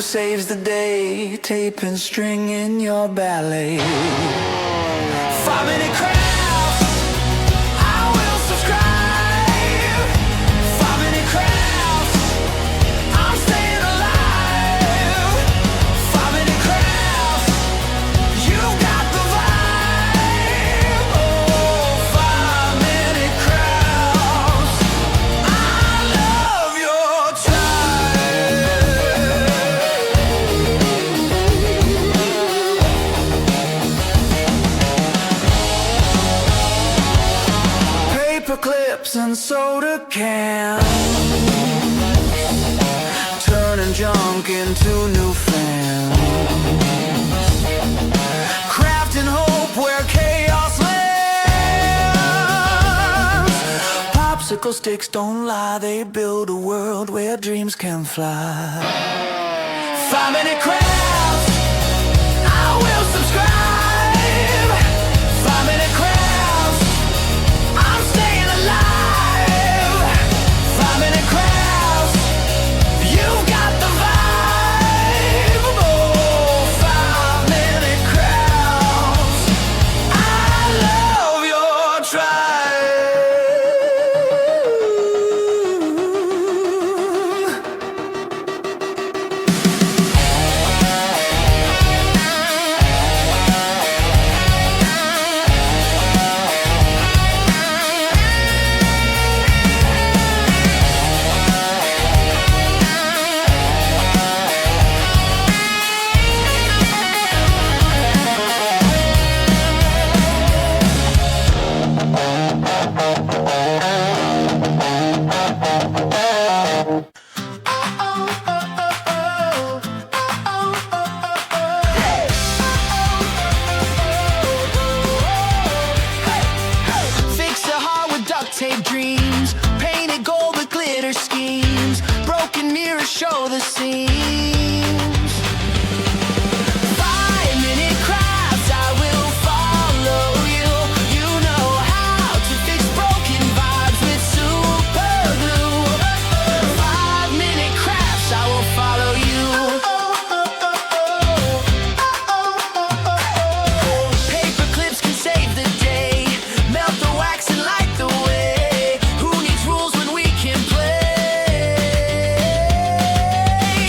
Saves the day, tape and string in your ballet. 5-minute crafts, I will subscribe. 5-minute crafts, I'm staying alive. 5-minute crafts, you got the vibe. Oh, 5-minute crafts, I love your time. Paper clips and soda cans, turning junk into new fans. Crafting hope where chaos lands. Popsicle sticks don't lie, they build a world where dreams can fly. 5-minute crafts, I will subscribe. 5-minute crafts, I'm staying alive. 5-minute crafts, you got the vibe. Oh, 5-minute crafts, I love your tribe. Fix a heart with duct tape dreams, painted gold with glitter schemes, broken mirrors show the seams. 5-minute crafts, I will follow you. You know how to fix broken vibes with super glue. 5-minute crafts, I will follow you. Paper clips can save the day, melt the wax and light the way. Who needs rules when we can play?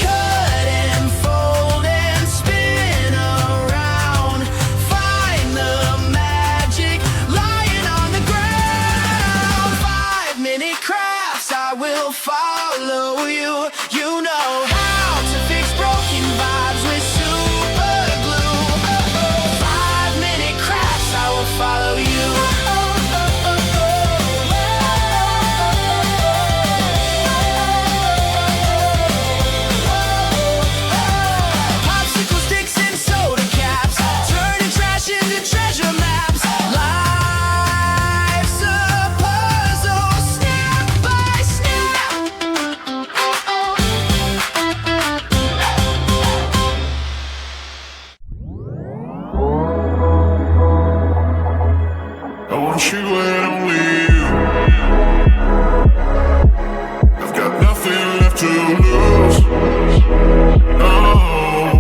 Cut and fold and spin around, find the magic lying on the ground. 5-minute crafts, I will follow you. You know how to fix broken vibes with super glue. 5-minute crafts, I will follow you. Popsicle sticks and soda caps, turning trash into treasure maps. Life's a puzzle, snap by snap. I want you and only you. I've got nothing left to lose. Oh,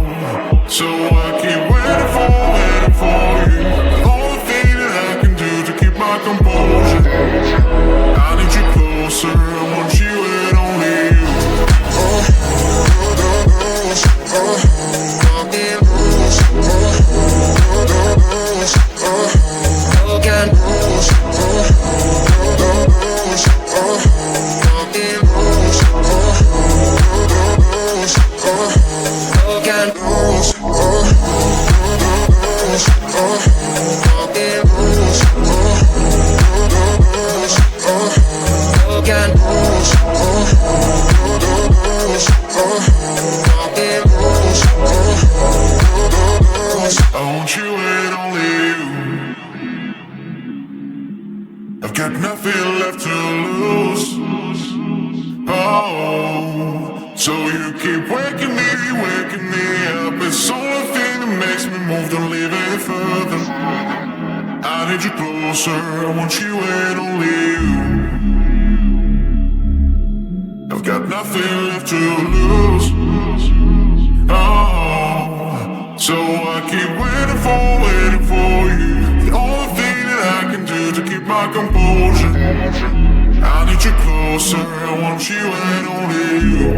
so I keep waiting for you. The only thing that I can do to keep my composure. I need you closer. I want you and only you. got nothing left to lose. Oh, so you keep waking me up. It's the only thing that makes me move, don't leave any further. I need you closer, I want you and only you. I've got nothing left to lose. Oh, so I keep waiting for you. The only thing that I can do to keep my composure. I need you closer, I want you and only you.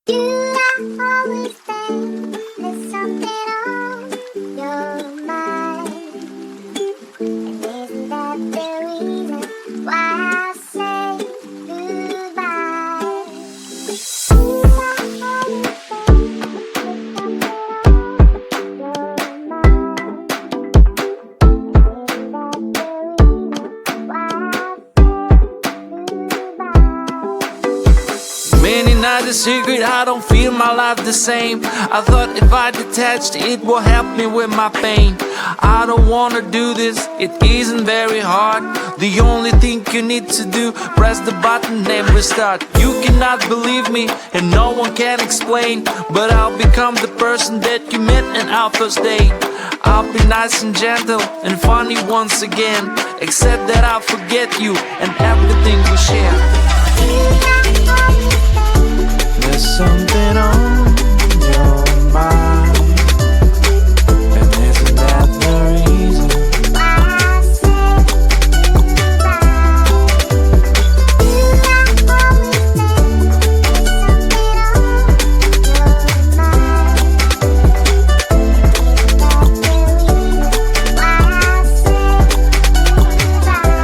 You always think there's something on your mind, and isn't that the reason why I say goodbye? You always think there's something on Many nights a secret, I don't feel my life the same. I thought if I detached, it will help me with my pain. I don't wanna do this, it isn't very hard. The only thing you need to do, press the button and restart. You cannot believe me, and no one can explain, but I'll become the person that you met in our first date. I'll be nice and gentle and funny once again, except that I'll forget you and everything we share. There's something on your mind, and isn't that the reason why I say goodbye? You always think there's something on your mind, isn't that the reason why I say goodbye?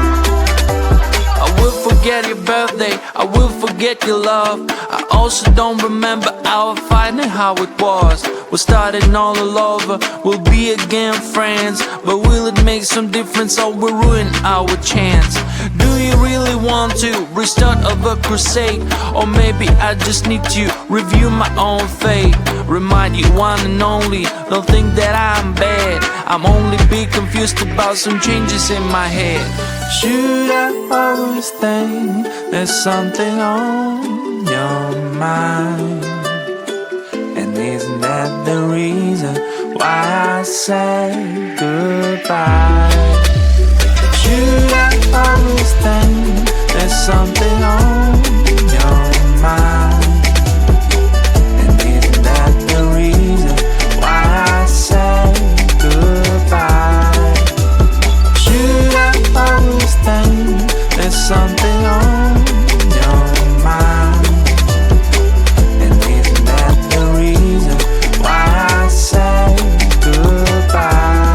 I will forget your birthday, I will forget your love. I also don't remember our fight and how it was. We're starting all over, we'll be again friends, but will it make some difference or will ruin our chance? Do you really want to restart a crusade? Or maybe I just need to review my own fate, remind you one and only, don't think that I'm bad. I'm only be confused about some changes in my head. Should I always think there's something on your mind? And isn't that the reason why I say goodbye? Should I always think there's something on your mind? And isn't that the reason why I say goodbye? Should I always think there's something on your mind? And isn't that the reason why I say goodbye?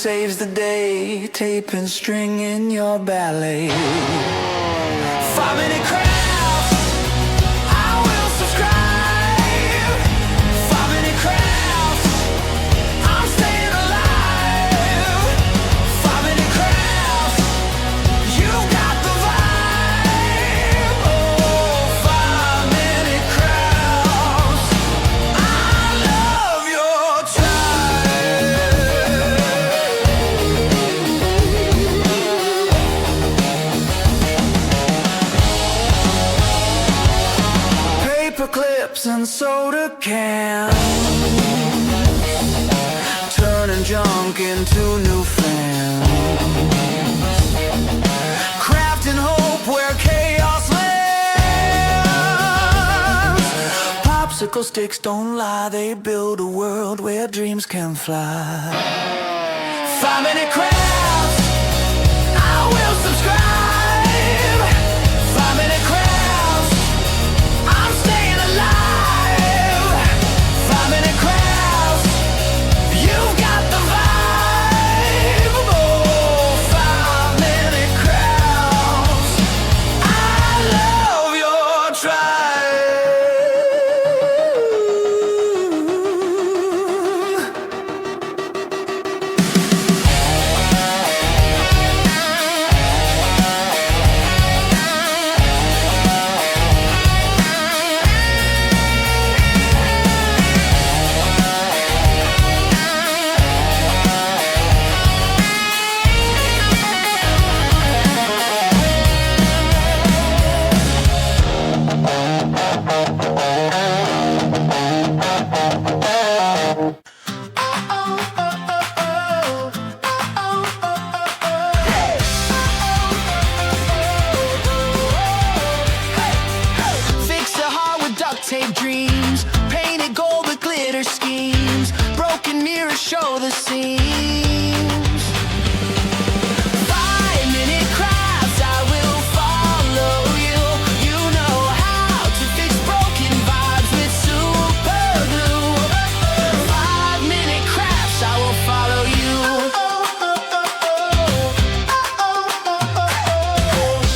saves the day, tape and string in your ballet. 5-minute crafts, I will subscribe. 5-minute crafts, I'm staying alive. 5-minute crafts, you got the vibe. Oh, 5-minute crafts, I love your paper clips and soda cans, turning junk into new fans, crafting hope where chaos lands. Popsicle sticks don't lie, they build a world where dreams can fly. 5-minute crafts, I will subscribe. 5-minute crafts, I'm staying alive. 5-minute crafts, you've got the vibe. Oh, 5-minute crafts, I love your tribe. Fix a heart with duct tape dreams, painted gold with glitter schemes, broken mirrors show the seams. 5-minute crafts, I will follow you. You know how to fix broken vibes with super glue. 5-minute crafts, I will follow you.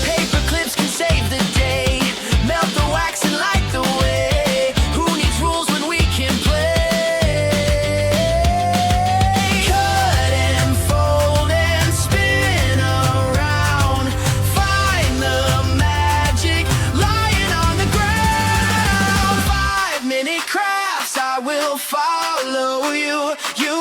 Paper clips can save the day, melt the wax and light the way. Who needs rules when we can play? Cut and fold and spin around, find the magic lying on the ground. 5-minute crafts, I will follow you. You